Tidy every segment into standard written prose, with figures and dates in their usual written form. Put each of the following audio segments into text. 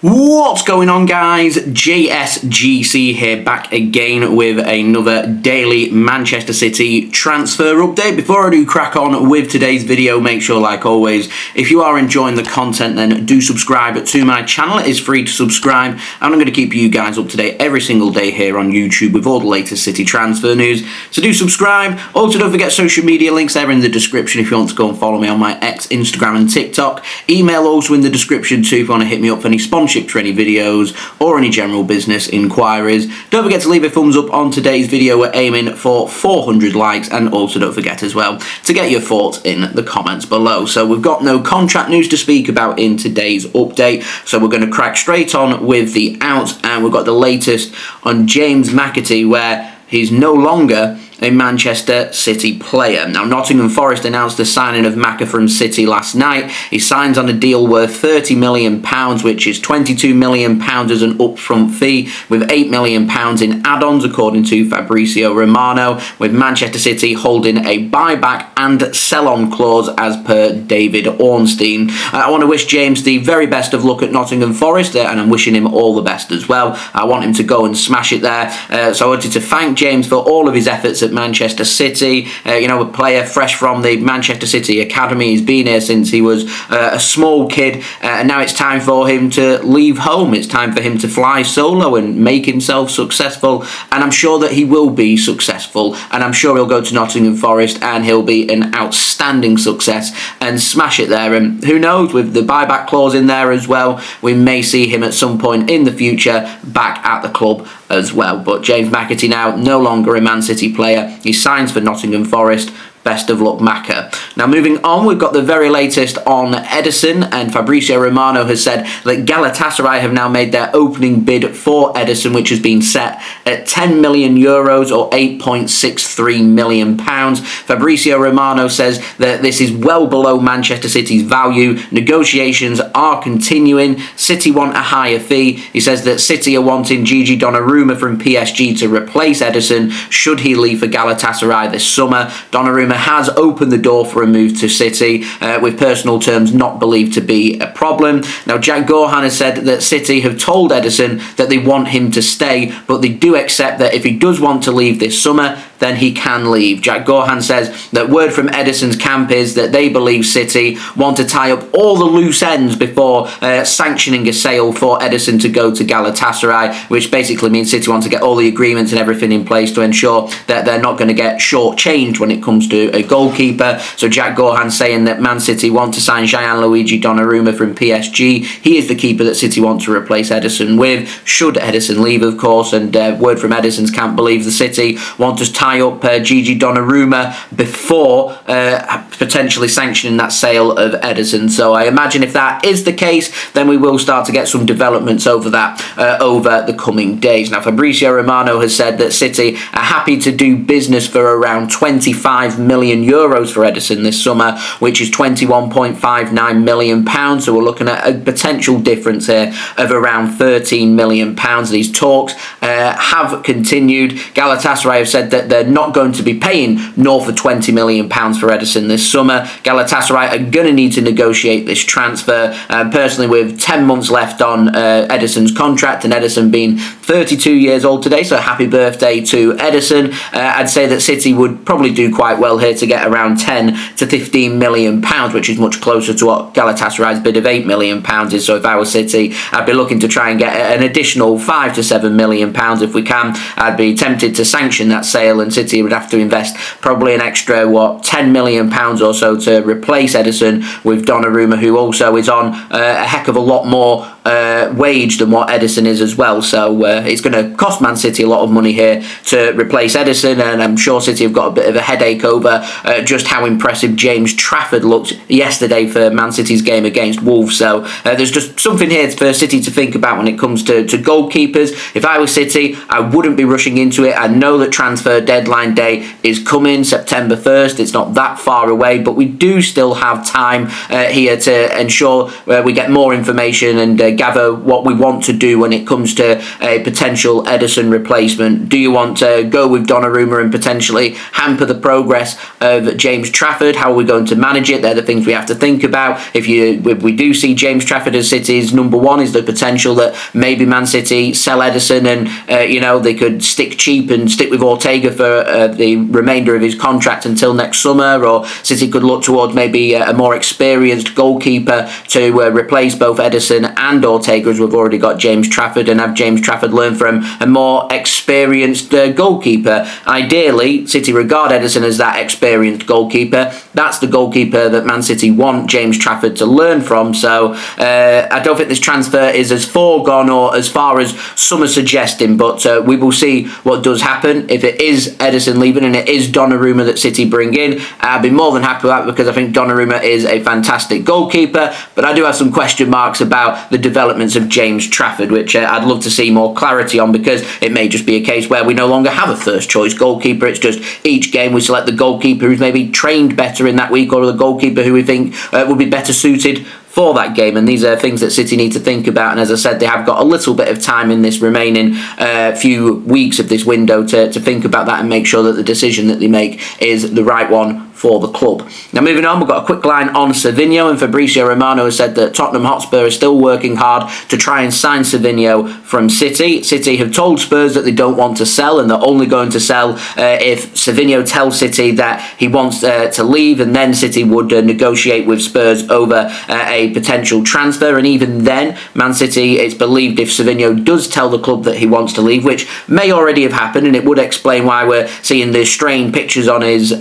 What's going on, guys? JSGC here, back again with another daily Manchester City transfer update. Before I do crack on with today's video, make sure, like always, if you are enjoying the content, then do subscribe to my channel. It is free to subscribe, and I'm going to keep you guys up to date every single day here on YouTube with all the latest City transfer news. So do subscribe. Also, don't forget social media links there in the description if you want to go and follow me on my X, Instagram and TikTok. Email also in the description too if you want to hit me up for any sponsorship for any videos or any general business inquiries. Don't forget to leave a thumbs up on today's video. We're aiming for 400 likes, and also don't forget as well to get your thoughts in the comments below. So we've got no contract news to speak about in today's update, so we're going to crack straight on with the outs, and we've got the latest on James McAtee, where he's no longer a Manchester City player. Now, Nottingham Forest announced the signing of Maka from City last night. He signs on a deal worth £30 million, which is £22 million as an upfront fee, with £8 million in add-ons, according to Fabrizio Romano, with Manchester City holding a buyback and sell-on clause as per David Ornstein. I want to wish James the very best of luck at Nottingham Forest, and I'm wishing him all the best as well. I want him to go and smash it there. So I wanted to thank James for all of his efforts at Manchester City. A player fresh from the Manchester City Academy. He's been here since he was a small kid, and now it's time for him to leave home. It's time for him to fly solo and make himself successful, and I'm sure that he will be successful, and I'm sure he'll go to Nottingham Forest and he'll be an outstanding success and smash it there. And who knows, with the buyback clause in there as well, we may see him at some point in the future back at the club as well. But James McAtee now no longer a Man City player. He signs for Nottingham Forest. Best of luck, Maka. Now, moving on, we've got the very latest on Ederson, and Fabrizio Romano has said that Galatasaray have now made their opening bid for Ederson, which has been set at €10 million or £8.63 million. Fabrizio Romano says that this is well below Manchester City's value. Negotiations are continuing. City want a higher fee. He says that City are wanting Gianluigi Donnarumma from PSG to replace Ederson should he leave for Galatasaray this summer. Donnarumma has opened the door for a move to City, with personal terms not believed to be a problem. Now, Jack Gaughan has said that City have told Ederson that they want him to stay, but they do accept that if he does want to leave this summer, then he can leave. Jack Gaughan says that word from Ederson's camp is that they believe City want to tie up all the loose ends before sanctioning a sale for Ederson to go to Galatasaray, which basically means City want to get all the agreements and everything in place to ensure that they're not going to get shortchanged when it comes to a goalkeeper. So Jack Gaughan saying that Man City want to sign Gianluigi Donnarumma from PSG. He is the keeper that City want to replace Ederson with, should Ederson leave, of course. And word from Ederson's camp believes the City want to tie up Gianluigi Donnarumma before potentially sanctioning that sale of Ederson. So I imagine if that is the case, then we will start to get some developments over that over the coming days. Now, Fabrizio Romano has said that City are happy to do business for around €25 million for Ederson this summer, which is £21.59 million. So we're looking at a potential difference here of around £13 million. These talks have continued. Galatasaray have said that they're not going to be paying north of £20 million for Ederson this summer. Galatasaray are going to need to negotiate this transfer. Personally, with 10 months left on Ederson's contract, and Ederson being 32 years old today, so happy birthday to Ederson, I'd say that City would probably do quite well here to get around £10 to £15 million, which is much closer to what Galatasaray's bid of £8 million is. So if I was City, I'd be looking to try and get an additional £5 to £7 million if we can. I'd be tempted to sanction that sale, and City would have to invest probably an extra, £10 million or so to replace Ederson with Donnarumma, who also is on a heck of a lot more wage than what Ederson is as well. So it's going to cost Man City a lot of money here to replace Ederson, and I'm sure City have got a bit of a headache over just how impressive James Trafford looked yesterday for Man City's game against Wolves. So there's just something here for City to think about when it comes to goalkeepers. If I was City, I wouldn't be rushing into it. I know that transfer deadline deadline day is coming, September 1st. It's not that far away, but we do still have time here to ensure we get more information and gather what we want to do when it comes to a potential Ederson replacement. Do you want to go with Donnarumma and potentially hamper the progress of James Trafford? How are we going to manage it? They're the things we have to think about. If we do see James Trafford as City's number one, is the potential that maybe Man City sell Ederson and they could stick cheap and stick with Ortega for the remainder of his contract until next summer, or City could look towards maybe a more experienced goalkeeper to replace both Ederson and Ortega, as we've already got James Trafford, and have James Trafford learn from a more experienced goalkeeper. Ideally, City regard Ederson as that experienced goalkeeper. That's the goalkeeper that Man City want James Trafford to learn from. So I don't think this transfer is as foregone or as far as some are suggesting, but we will see what does happen. If it is Ederson leaving and it is Donnarumma that City bring in, I'll be more than happy with that, because I think Donnarumma is a fantastic goalkeeper, but I do have some question marks about the developments of James Trafford, which I'd love to see more clarity on, because it may just be a case where we no longer have a first choice goalkeeper. It's just each game we select the goalkeeper who's maybe trained better in that week, or the goalkeeper who we think would be better suited for that game. And these are things that City need to think about, and as I said, they have got a little bit of time in this remaining few weeks of this window to think about that and make sure that the decision that they make is the right one for the club. Now moving on, we've got a quick line on Savinho, and Fabrizio Romano has said that Tottenham Hotspur is still working hard to try and sign Savinho from City. City have told Spurs that they don't want to sell, and they're only going to sell if Savinho tells City that he wants to leave, and then City would negotiate with Spurs over a potential transfer. And even then, Man City, it's believed, if Savinho does tell the club that he wants to leave, which may already have happened, and it would explain why we're seeing the strained pictures on his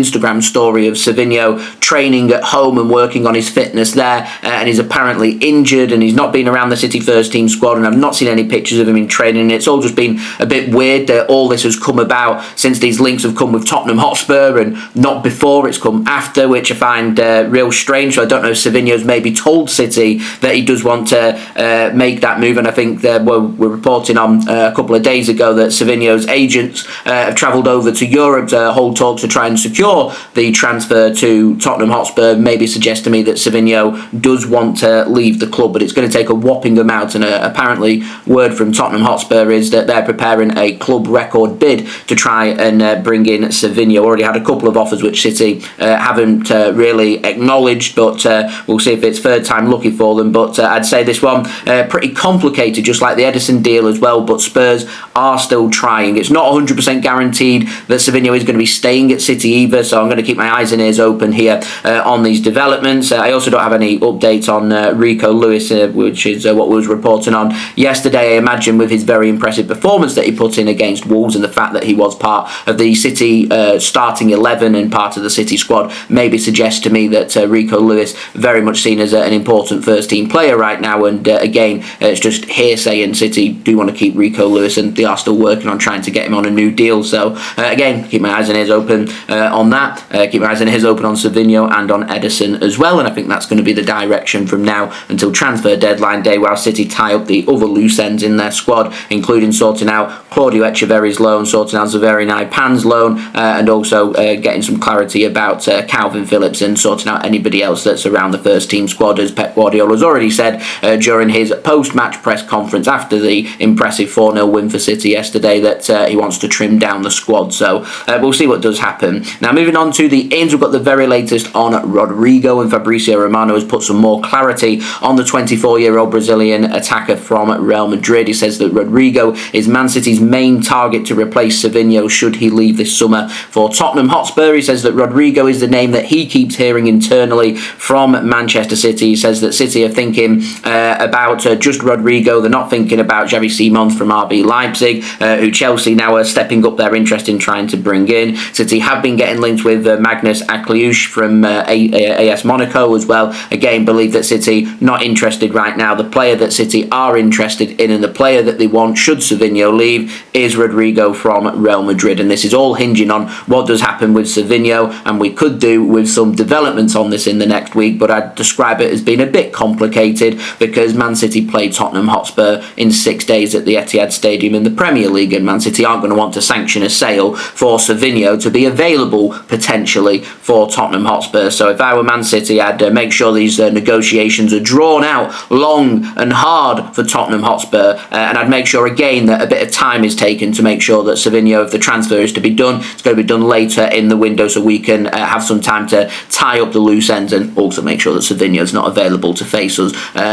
Instagram story of Savinho training at home and working on his fitness there, and he's apparently injured and he's not been around the City first team squad, and I've not seen any pictures of him in training. It's all just been a bit weird that all this has come about since these links have come with Tottenham Hotspur, and not before, it's come after, which I find real strange. So I don't know if Savinho's maybe told City that he does want to make that move, and I think we're reporting on a couple of days ago that Savinho's agents have travelled over to Europe to hold talks to try and secure the transfer to Tottenham Hotspur. Maybe suggests to me that Savinho does want to leave the club, but it's going to take a whopping amount, and apparently word from Tottenham Hotspur is that they're preparing a club record bid to try and bring in Savinho. Already had a couple of offers which City haven't really acknowledged, but we'll see if it's third time lucky for them. But I'd say this one pretty complicated, just like the Ederson deal as well, but Spurs are still trying. It's not 100% guaranteed that Savinho is going to be staying at City either, so I'm going to keep my eyes and ears open here on these developments. I also don't have any updates on Rico Lewis, which is what we was reporting on yesterday. I imagine with his very impressive performance that he put in against Wolves, and the fact that he was part of the City starting 11 and part of the City squad, maybe suggests to me that Rico Lewis very much seen as an important first team player right now. And again, it's just hearsay, and City do want to keep Rico Lewis, and they are still working on trying to get him on a new deal. So again, keep my eyes and ears open on that. Keep my eyes and ears open on Savinho and on Ederson as well, and I think that's going to be the direction from now until transfer deadline day, while City tie up the other loose ends in their squad, including sorting out Claudio Echeverry's loan, sorting out Zaveri Naipan's loan, and also getting some clarity about Calvin Phillips, and sorting out anybody else that's around the first team squad, as Pep Guardiola has already said during his post-match press conference after the impressive 4-0 win for City yesterday, that he wants to trim down the squad. So we'll see what does happen. Now moving on to the ins, we've got the very latest on Rodrygo, and Fabrizio Romano has put some more clarity on the 24-year-old Brazilian attacker from Real Madrid. He says that Rodrygo is Man City's main target to replace Savinho should he leave this summer for Tottenham Hotspur. He says that Rodrygo is the name that he keeps hearing internally from Manchester City. He says that City are thinking about just Rodrygo. They're not thinking about Xavi Simons from RB Leipzig, who Chelsea now are stepping up their interest in trying to bring in. City have been getting dealings with Magnus Akliush from AS Monaco as well. Again, believe that City not interested right now. The player that City are interested in and the player that they want should Savinho leave is Rodrygo from Real Madrid, and this is all hinging on what does happen with Savinho, and we could do with some developments on this in the next week, but I'd describe it as being a bit complicated because Man City played Tottenham Hotspur in 6 days at the Etihad Stadium in the Premier League, and Man City aren't going to want to sanction a sale for Savinho to be available potentially for Tottenham Hotspur. So if I were Man City, I'd make sure these negotiations are drawn out long and hard for Tottenham Hotspur, and I'd make sure again that a bit of time is taken to make sure that Savinho, if the transfer is to be done, it's going to be done later in the window so we can have some time to tie up the loose ends, and also make sure that Savinho's not available to face us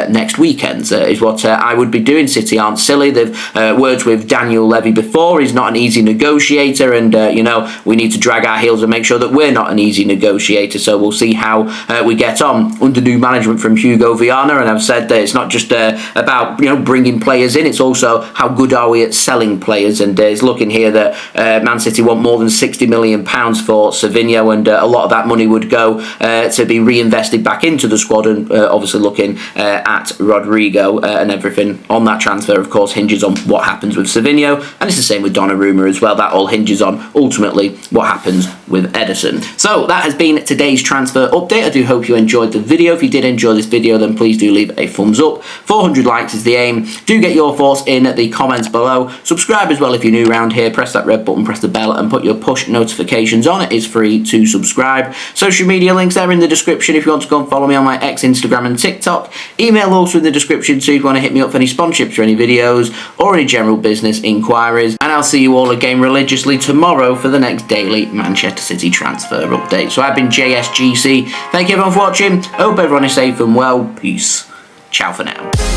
next weekend is what I would be doing. City aren't silly. They've worked with Daniel Levy before. He's not an easy negotiator, and you know, we need to drag our heels and make sure that we're not an easy negotiator. So we'll see how we get on under new management from Hugo Viana, and I've said that it's not just about, you know, bringing players in, it's also how good are we at selling players, and it's looking here that Man City want more than £60 million for Savinho, and a lot of that money would go to be reinvested back into the squad, and obviously looking at Rodrygo, and everything on that transfer of course hinges on what happens with Savinho, and it's the same with Donnarumma as well. That all hinges on ultimately what happens with Ederson. So that has been today's transfer update. I do hope you enjoyed the video. If you did enjoy this video, then please do leave a thumbs up. 400 likes is the aim. Do get your thoughts in the comments below. Subscribe as well if you're new around here. Press that red button, press the bell, and put your push notifications on. It is free to subscribe. Social media links there in the description if you want to go and follow me on my X, Instagram and TikTok. Email also in the description too if you want to hit me up for any sponsorships or any videos or any general business inquiries. And I'll see you all again religiously tomorrow for the next daily Manchester City transfer update. So I've been JSGC. Thank you everyone for watching. Hope everyone is safe and well. Peace. Ciao for now.